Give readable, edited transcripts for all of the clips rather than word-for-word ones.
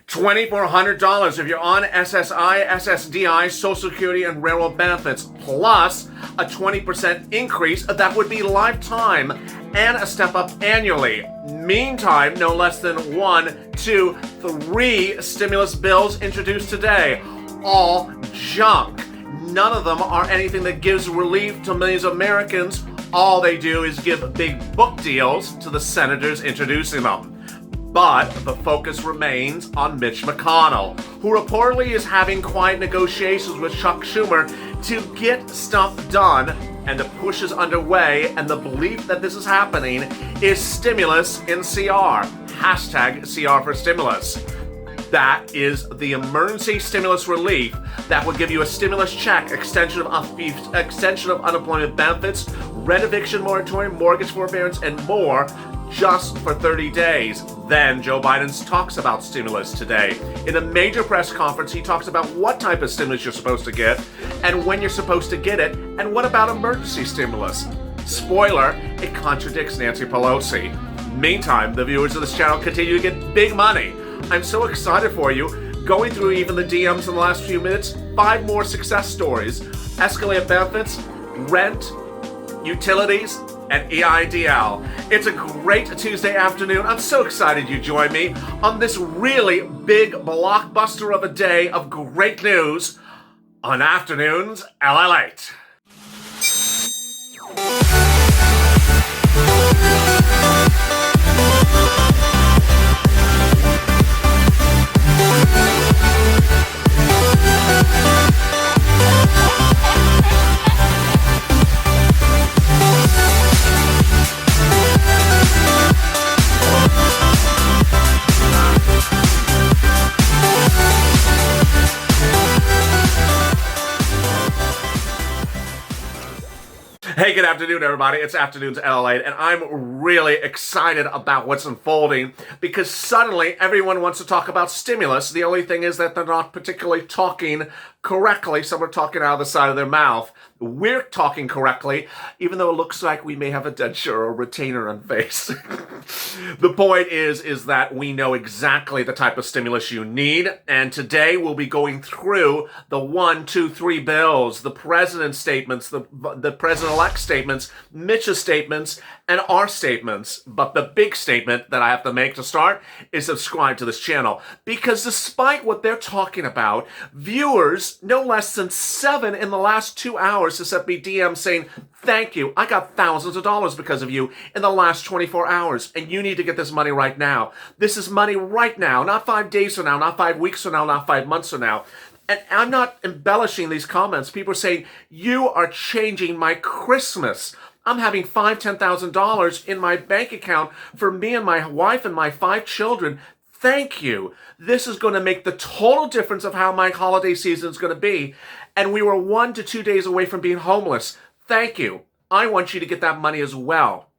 $2,400 if you're on SSI, SSDI, Social Security, and railroad benefits, plus a 20% increase that would be lifetime and a step up annually. Meantime, no less than 1, 2, 3 stimulus bills introduced today. All junk. None of them are anything that gives relief to millions of Americans. All they do is give big book deals to the senators introducing them. But the focus remains on Mitch McConnell, who reportedly is having quiet negotiations with Chuck Schumer to get stuff done, and the push is underway, and the belief that this is happening is stimulus in CR. Hashtag CR for stimulus. That is the emergency stimulus relief that will give you a stimulus check, extension of unemployment benefits, rent eviction moratorium, mortgage forbearance, and more, just for 30 days. Then Joe Biden talks about stimulus today. In a major press conference, he talks about what type of stimulus you're supposed to get and when you're supposed to get it, and what about emergency stimulus. Spoiler, it contradicts Nancy Pelosi. Meantime, the viewers of this channel continue to get big money. I'm so excited for you. Going through even the DMs in the last few minutes, 5 more success stories. Escalated benefits, rent, utilities, and EIDL. It's a great Tuesday afternoon. I'm so excited you joined me on this really big blockbuster of a day of great news on Afternoons LALATE. Hey, good afternoon, everybody. It's Afternoons LALATE, and I'm really excited about what's unfolding because suddenly everyone wants to talk about stimulus. The only thing is that they're not particularly talking correctly. Some are talking out of the side of their mouth. We're talking correctly, even though it looks like we may have a denture or retainer on face. The point is that we know exactly the type of stimulus you need, and today we'll be going through the 1, 2, 3 bills, the president's statements, the president-elect statements, Mitch's statements, and our statements. But the big statement that I have to make to start is subscribe to this channel, because despite what they're talking about, viewers, no less than 7 in the last 2 hours, has sent me DMs saying, thank you, I got thousands of dollars because of you in the last 24 hours, and you need to get this money right now. This is money right now, not 5 days from now, not 5 weeks from now, not 5 months from now. And I'm not embellishing these comments. People are saying, you are changing my Christmas. I'm having $5,000, $10,000 in my bank account for me and my wife and my 5 children. Thank you. This is going to make the total difference of how my holiday season is going to be. And we were 1 to 2 days away from being homeless. Thank you. I want you to get that money as well,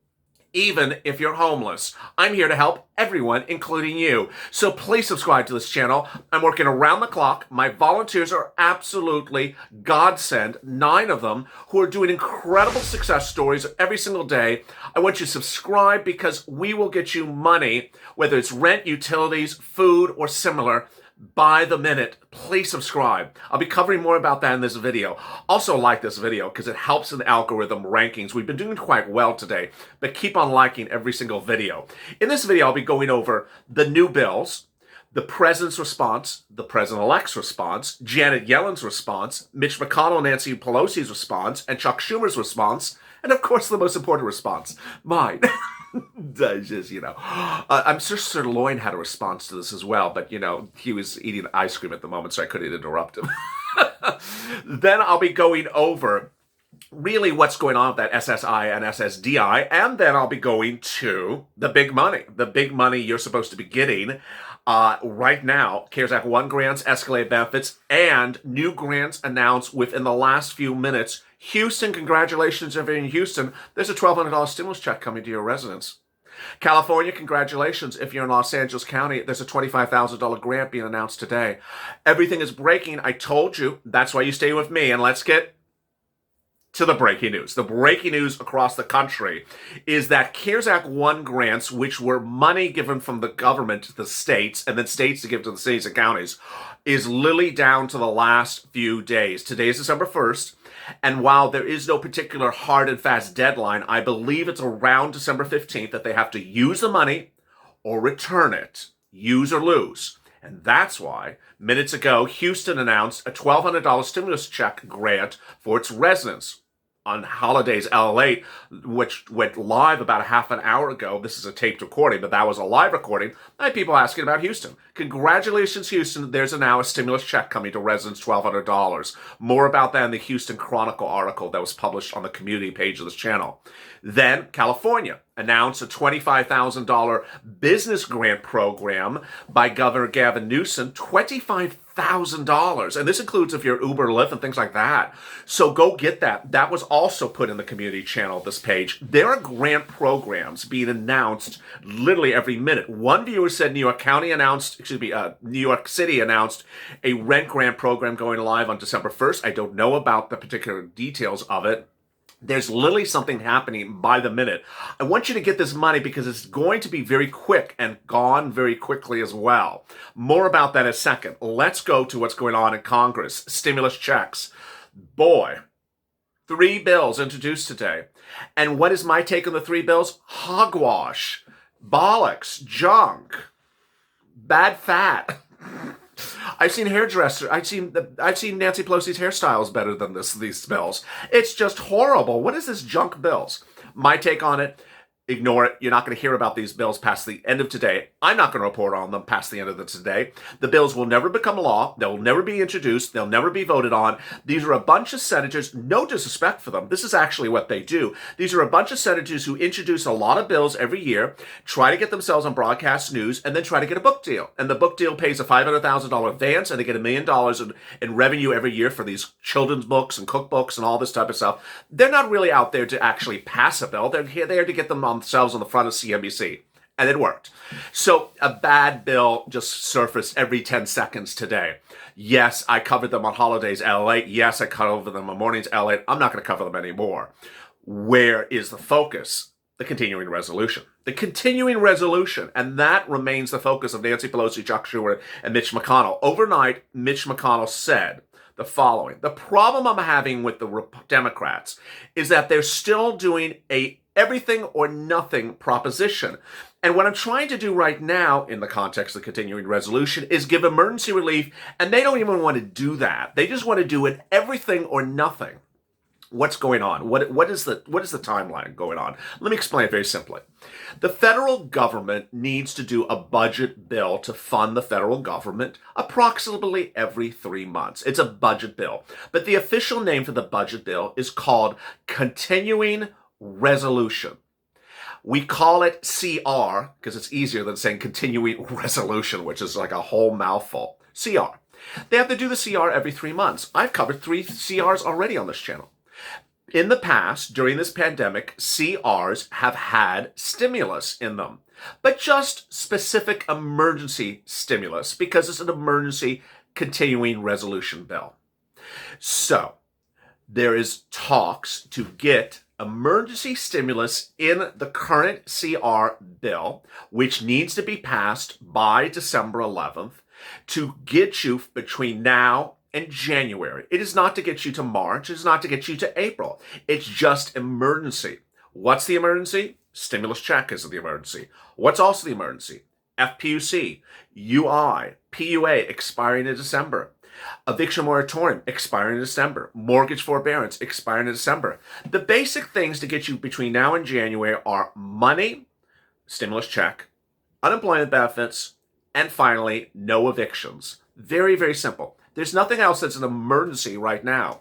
even if you're homeless. I'm here to help everyone, including you. So please subscribe to this channel. I'm working around the clock. My volunteers are absolutely godsend, 9 of them, who are doing incredible success stories every single day. I want you to subscribe because we will get you money, whether it's rent, utilities, food, or similar, by the minute. Please subscribe. I'll be covering more about that in this video. Also like this video because it helps in the algorithm rankings. We've been doing quite well today, but keep on liking every single video. In this video, I'll be going over the new bills, the president's response, the president-elect's response, Janet Yellen's response, Mitch McConnell, Nancy Pelosi's response, and Chuck Schumer's response, and of course the most important response, mine. Just, I'm sure Sir Loin had a response to this as well, but, he was eating ice cream at the moment, so I couldn't interrupt him. Then I'll be going over really what's going on with that SSI and SSDI, and then I'll be going to the big money you're supposed to be getting right now. CARES Act 1 grants, escalated benefits, and new grants announced within the last few minutes. Houston, congratulations if you're in Houston. There's a $1,200 stimulus check coming to your residence. California, congratulations if you're in Los Angeles County. There's a $25,000 grant being announced today. Everything is breaking. I told you. That's why you stay with me. And let's get to the breaking news. The breaking news across the country is that CARES Act 1 grants, which were money given from the government to the states and then states to give to the cities and counties, is literally down to the last few days. Today is December 1st. And while there is no particular hard and fast deadline, I believe it's around December 15th that they have to use the money or return it, use or lose. And that's why, minutes ago, Houston announced a $1,200 stimulus check grant for its residents. On Holidays LALATE, which went live about a half an hour ago. This is a taped recording, but that was a live recording. I had people asking about Houston. Congratulations, Houston. There's now a stimulus check coming to residents, $1,200. More about that in the Houston Chronicle article that was published on the community page of this channel. Then California announced a $25,000 business grant program by Governor Gavin Newsom, $25,000. And this includes if you're Uber, Lyft, and things like that. So go get that. That was also put in the community channel, this page. There are grant programs being announced literally every minute. One viewer said New York City announced a rent grant program going live on December 1st. I don't know about the particular details of it. There's literally something happening by the minute. I want you to get this money because it's going to be very quick and gone very quickly as well. More about that in a second. Let's go to what's going on in Congress. Stimulus checks. Boy, 3 bills introduced today. And what is my take on the 3 bills? Hogwash, bollocks, junk, bad fat. I've seen hairdresser. I've seen Nancy Pelosi's hairstyles better than these bills. It's just horrible. What is this junk bills? My take on it: ignore it. You're not going to hear about these bills past the end of today. I'm not going to report on them past the end of today. The bills will never become law. They'll never be introduced. They'll never be voted on. These are a bunch of senators, no disrespect for them. This is actually what they do. These are a bunch of senators who introduce a lot of bills every year, try to get themselves on broadcast news, and then try to get a book deal. And the book deal pays a $500,000 advance, and they get $1 million in revenue every year for these children's books and cookbooks and all this type of stuff. They're not really out there to actually pass a bill. They're there to get themselves on the front of CNBC. And it worked. So a bad bill just surfaced every 10 seconds today. Yes, I covered them on Holidays LA. Yes, I covered them on Mornings LA. I'm not going to cover them anymore. Where is the focus? The continuing resolution. The continuing resolution. And that remains the focus of Nancy Pelosi, Chuck Schumer, and Mitch McConnell. Overnight, Mitch McConnell said the following: the problem I'm having with the Democrats is that they're still doing a everything or nothing proposition. And what I'm trying to do right now in the context of the continuing resolution is give emergency relief, and they don't even want to do that. They just want to do it everything or nothing. What's going on? What is the timeline going on? Let me explain it very simply. The federal government needs to do a budget bill to fund the federal government approximately every 3 months. It's a budget bill. But the official name for the budget bill is called Continuing Resolution. We call it CR because it's easier than saying Continuing Resolution, which is like a whole mouthful. CR. They have to do the CR every 3 months. I've covered 3 CRs already on this channel. In the past, during this pandemic, CRs have had stimulus in them, but just specific emergency stimulus because it's an emergency continuing resolution bill. So there is talks to get emergency stimulus in the current CR bill, which needs to be passed by December 11th, to get you between now and January. It is not to get you to March. It is not to get you to April. It's just emergency. What's the emergency? Stimulus check is the emergency. What's also the emergency? FPUC, UI, PUA expiring in December. Eviction moratorium expiring in December. Mortgage forbearance expiring in December. The basic things to get you between now and January are money, stimulus check, unemployment benefits, and finally, no evictions. Very, very simple. There's nothing else that's an emergency right now.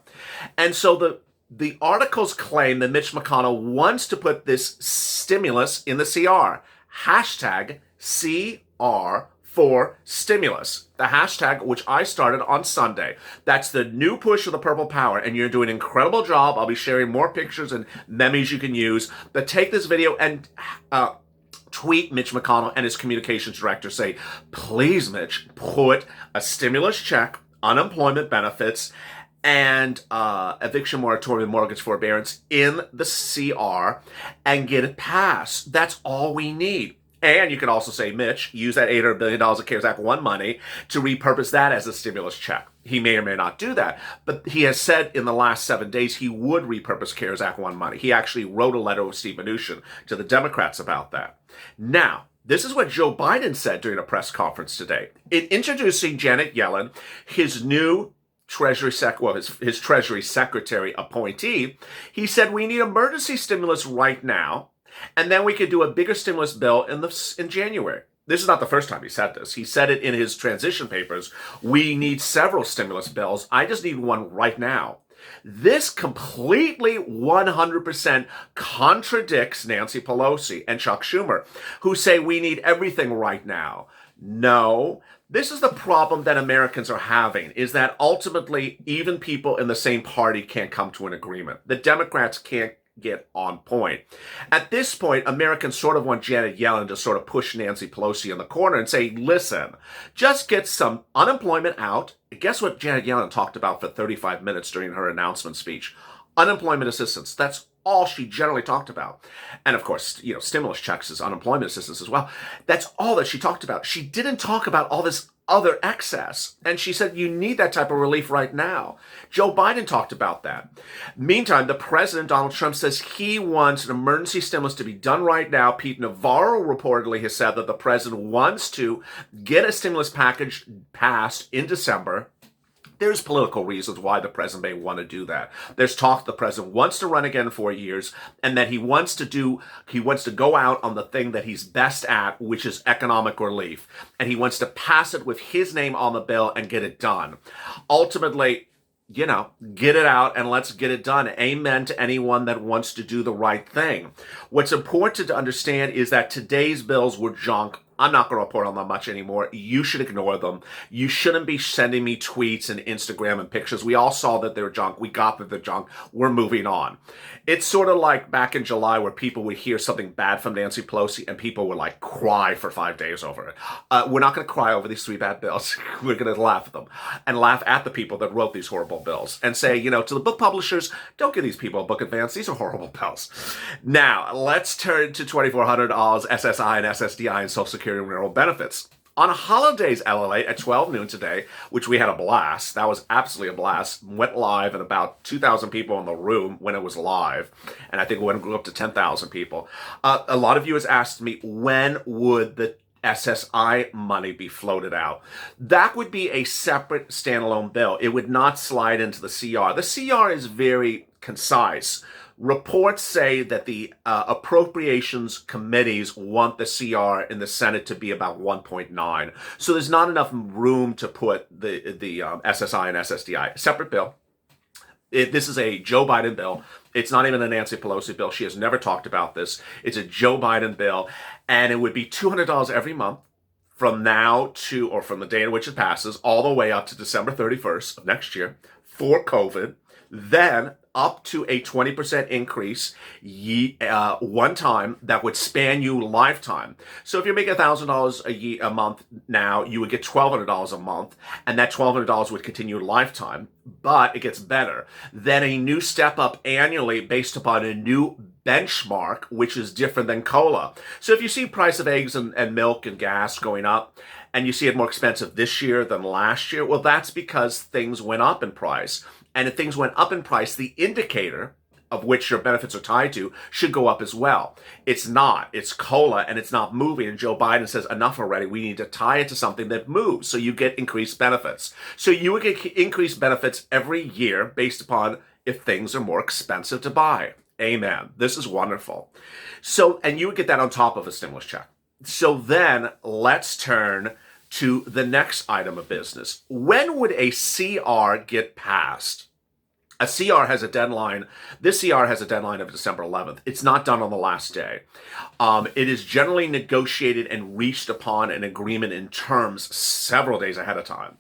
And so the articles claim that Mitch McConnell wants to put this stimulus in the CR. Hashtag CR for stimulus. The hashtag, which I started on Sunday. That's the new push of the Purple Power, and you're doing an incredible job. I'll be sharing more pictures and memes you can use. But take this video and tweet Mitch McConnell and his communications director. Say, please, Mitch, put a stimulus check, unemployment benefits, and eviction moratorium mortgage forbearance in the CR and get it passed. That's all we need. And you can also say, Mitch, use that $800 billion of CARES Act 1 money to repurpose that as a stimulus check. He may or may not do that, but he has said in the last 7 days he would repurpose CARES Act 1 money. He actually wrote a letter with Steve Mnuchin to the Democrats about that. Now, this is what Joe Biden said during a press conference today. In introducing Janet Yellen, his new his Treasury Secretary appointee, he said we need emergency stimulus right now, and then we could do a bigger stimulus bill in January. This is not the first time he said this. He said it in his transition papers. We need several stimulus bills. I just need one right now. This completely 100% contradicts Nancy Pelosi and Chuck Schumer, who say we need everything right now. No, this is the problem that Americans are having, is that ultimately even people in the same party can't come to an agreement. The Democrats can't get on point. At this point, Americans sort of want Janet Yellen to sort of push Nancy Pelosi in the corner and say, listen, just get some unemployment out. Guess what Janet Yellen talked about for 35 minutes during her announcement speech? Unemployment assistance. That's all she generally talked about. And of course, stimulus checks is unemployment assistance as well. That's all that she talked about. She didn't talk about all this other excess. And she said, you need that type of relief right now. Joe Biden talked about that. Meantime, the president, Donald Trump, says he wants an emergency stimulus to be done right now. Pete Navarro reportedly has said that the president wants to get a stimulus package passed in December. There's political reasons why the president may want to do that. There's talk the president wants to run again in 4 years, and that he wants to go out on the thing that he's best at, which is economic relief. And he wants to pass it with his name on the bill and get it done. Ultimately, get it out and let's get it done. Amen to anyone that wants to do the right thing. What's important to understand is that today's bills were junk. I'm not going to report on them much anymore. You should ignore them. You shouldn't be sending me tweets and Instagram and pictures. We all saw that they're junk. We got that they're junk. We're moving on. It's sort of like back in July where people would hear something bad from Nancy Pelosi and people would cry for 5 days over it. We're not going to cry over these 3 bad bills. We're going to laugh at them and laugh at the people that wrote these horrible bills and say, to the book publishers, don't give these people a book advance. These are horrible bills. Now, let's turn to $2,400 SSI and SSDI and Social Security and rural benefits. On holidays, LALATE at 12 noon today, which we had a blast. That was absolutely a blast. Went live and about 2,000 people in the room when it was live. And I think it went up to 10,000 people. A lot of you has asked me, when would the SSI money be floated out? That would be a separate standalone bill. It would not slide into the CR. The CR is very concise. Reports say that the appropriations committees want the CR in the Senate to be about 1.9. So there's not enough room to put the SSI and SSDI. Separate bill. This is a Joe Biden bill. It's not even a Nancy Pelosi bill. She has never talked about this. It's a Joe Biden bill. And it would be $200 every month from now to, or from the day in which it passes, all the way up to December 31st of next year for COVID. Then up to a 20% increase one time that would span you lifetime. So if you're making $1,000 a month now, you would get $1,200 a month, and that $1,200 would continue lifetime. But it gets better. Then a new step up annually based upon a new benchmark, which is different than COLA. So if you see price of eggs and milk and gas going up, and you see it more expensive this year than last year, well, that's because things went up in price. And if things went up in price, the indicator of which your benefits are tied to should go up as well. It's not. It's COLA, and it's not moving. And Joe Biden says, enough already. We need to tie it to something that moves, so you get increased benefits. So you would get increased benefits every year based upon if things are more expensive to buy. Amen. This is wonderful. So, and you would get that on top of a stimulus check. So then let's turn to the next item of business. When would a CR get passed? A CR has a deadline. This CR has a deadline of December 11th. It's not done on the last day. It is generally negotiated and reached upon an agreement in terms several days ahead of time.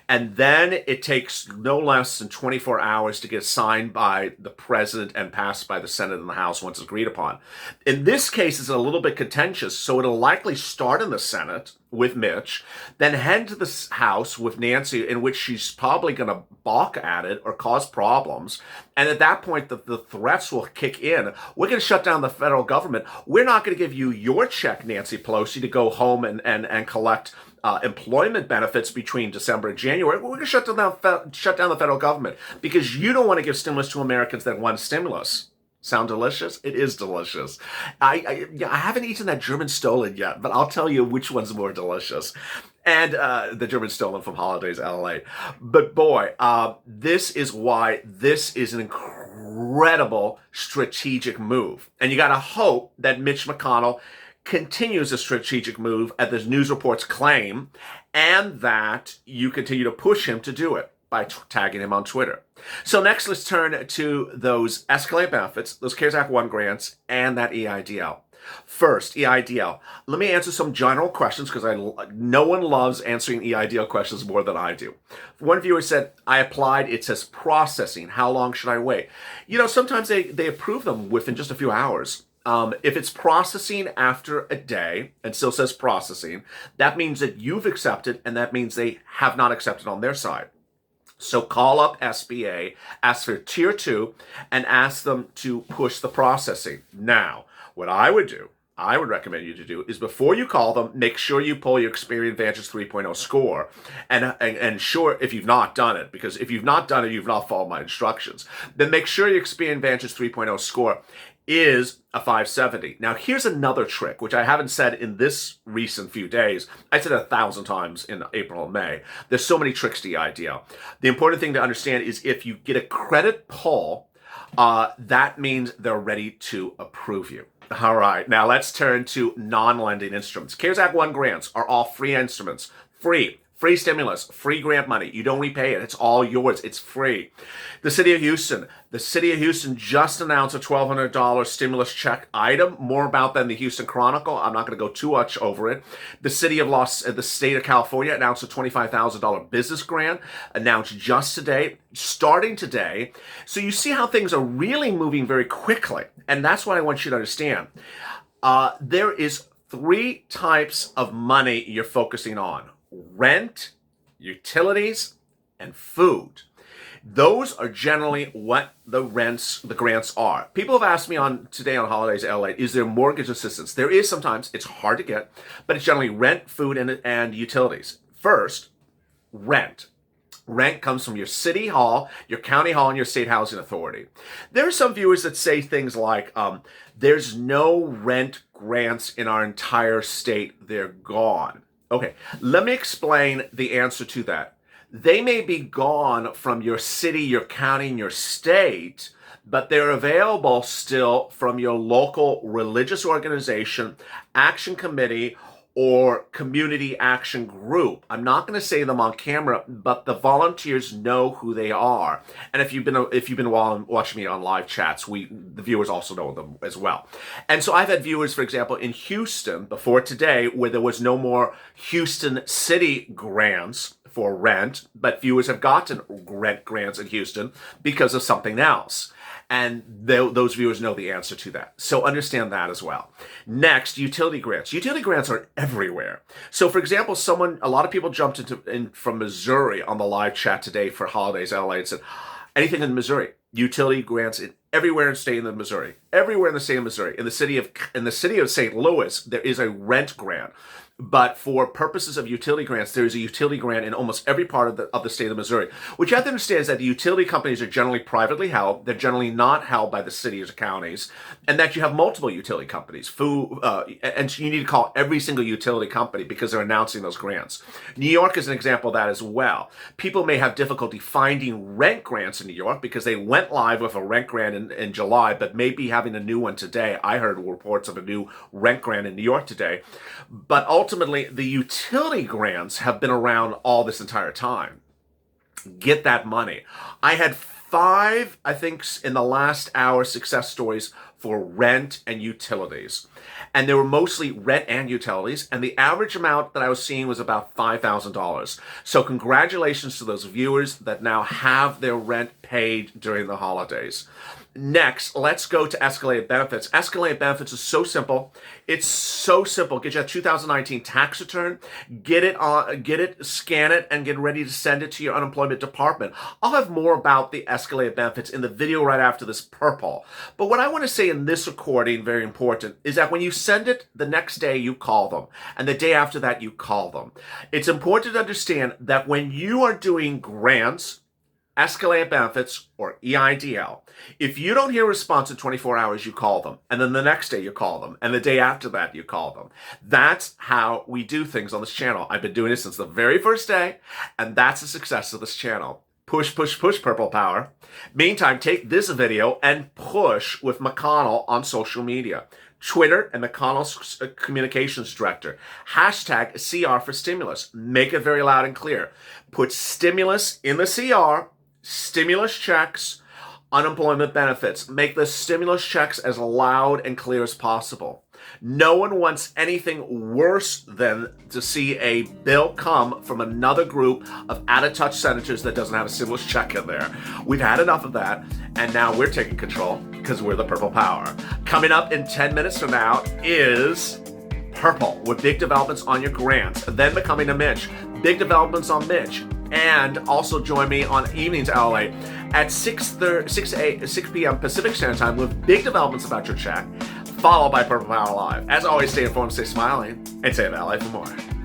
And then it takes no less than 24 hours to get signed by the president and passed by the Senate and the House once it's agreed upon. In this case, it's a little bit contentious, so it'll likely start in the Senate with Mitch, then head to the House with Nancy, in which she's probably going to balk at it or cause problems. And at that point, the threats will kick in. We're going to shut down the federal government. We're not going to give you your check, Nancy Pelosi, to go home and collect employment benefits between December and January. We're going to shut down the federal government because you don't want to give stimulus to Americans that want stimulus. Sound delicious? It is delicious. I haven't eaten that German Stollen yet, but I'll tell you which one's more delicious. And the German Stollen from Holidays LALATE. But boy, this is why this is an incredible strategic move. And you got to hope that Mitch McConnell continues a strategic move, as the news reports claim, and that you continue to push him to do it by tagging him on Twitter. So next, let's turn to those escalated benefits, those CARES Act 1 grants, and that EIDL. First, EIDL. Let me answer some general questions because no one loves answering EIDL questions more than I do. One viewer said, I applied, it says processing. How long should I wait? Sometimes they approve them within just a few hours. If it's processing after a day and still says processing, that means that you've accepted, and that means they have not accepted on their side. So call up SBA, ask for Tier 2, and ask them to push the processing. Now, what I would recommend you to do is before you call them, make sure you pull your Experian Vantage 3.0 score and sure if you've not done it, because if you've not done it, you've not followed my instructions. Then make sure your Experian Vantage 3.0 score is a 570. Now, here's another trick, which I haven't said in this recent few days. I said it 1,000 times in April and May. There's so many tricks to EIDL. The important thing to understand is if you get a credit pull, that means they're ready to approve you. All right, now let's turn to non-lending instruments. CARES Act 1 grants are all free instruments. Free stimulus, free grant money. You don't repay it. It's all yours. It's free. The City of Houston just announced a $1,200 stimulus check item. More about that in the Houston Chronicle. I'm not going to go too much over it. The state of California announced a $25,000 business grant, announced just today, starting today. So you see how things are really moving very quickly. And that's what I want you to understand. There is 3 types of money you're focusing on: rent, utilities, and food. Those are generally what the grants are. People have asked me today on Holidays LA, is there mortgage assistance? There is sometimes. It's hard to get, but it's generally rent, food, and utilities. First, rent. Rent comes from your city hall, your county hall, and your state housing authority. There are some viewers that say things like, there's no rent grants in our entire state. They're gone. Okay, let me explain the answer to that. They may be gone from your city, your county, and your state, but they're available still from your local religious organization, action committee, or community action group. I'm not going to say them on camera, but the volunteers know who they are. And if you've been watching me on live chats, the viewers also know them as well. And so I've had viewers, for example, in Houston before today, where there was no more Houston city grants for rent, but viewers have gotten rent grants in Houston because of something else. And those viewers know the answer to that. So understand that as well. Next, utility grants. Utility grants are everywhere. So for example, a lot of people jumped in from Missouri on the live chat today for Holidays LA and said, anything in Missouri, utility grants everywhere in the state of Missouri. Everywhere in the state of Missouri. In the city of St. Louis, there is a rent grant. But for purposes of utility grants, there is a utility grant in almost every part of the state of Missouri. What you have to understand is that the utility companies are generally privately held. They're generally not held by the cities or counties, and that you have multiple utility companies. And you need to call every single utility company because they're announcing those grants. New York is an example of that as well. People may have difficulty finding rent grants in New York because they went live with a rent grant in July, but may be having a new one today. I heard reports of a new rent grant in New York today. But ultimately, the utility grants have been around all this entire time. Get that money. I had 5, I think, in the last hour success stories for rent and utilities. And they were mostly rent and utilities, and the average amount that I was seeing was about $5,000. So congratulations to those viewers that now have their rent paid during the holidays. Next, let's go to escalated benefits. Escalated benefits is so simple. It's so simple. Get you a 2019 tax return, get it, scan it, and get ready to send it to your unemployment department. I'll have more about the escalated benefits in the video right after this purple. But what I want to say in this recording, very important, is that when you send it, the next day you call them, and the day after that you call them. It's important to understand that when you are doing grants, escalated benefits, or EIDL, if you don't hear a response in 24 hours, you call them. And then the next day you call them. And the day after that, you call them. That's how we do things on this channel. I've been doing it since the very first day, and that's the success of this channel. Push, push, push, Purple Power. Meantime, take this video and push with McConnell on social media. Twitter and McConnell's communications director. Hashtag CR for stimulus. Make it very loud and clear. Put stimulus in the CR, stimulus checks, unemployment benefits. Make the stimulus checks as loud and clear as possible. No one wants anything worse than to see a bill come from another group of out-of-touch senators that doesn't have a stimulus check in there. We've had enough of that, and now we're taking control because we're the Purple Power. Coming up in 10 minutes from now is Purple with big developments on your grants, then becoming a Mitch. Big developments on Mitch. And also join me on Evenings LALATE at 6 p.m. Pacific Standard Time with big developments about your check, followed by Purple Power Live. As always, stay informed, stay smiling, and stay in LA for more.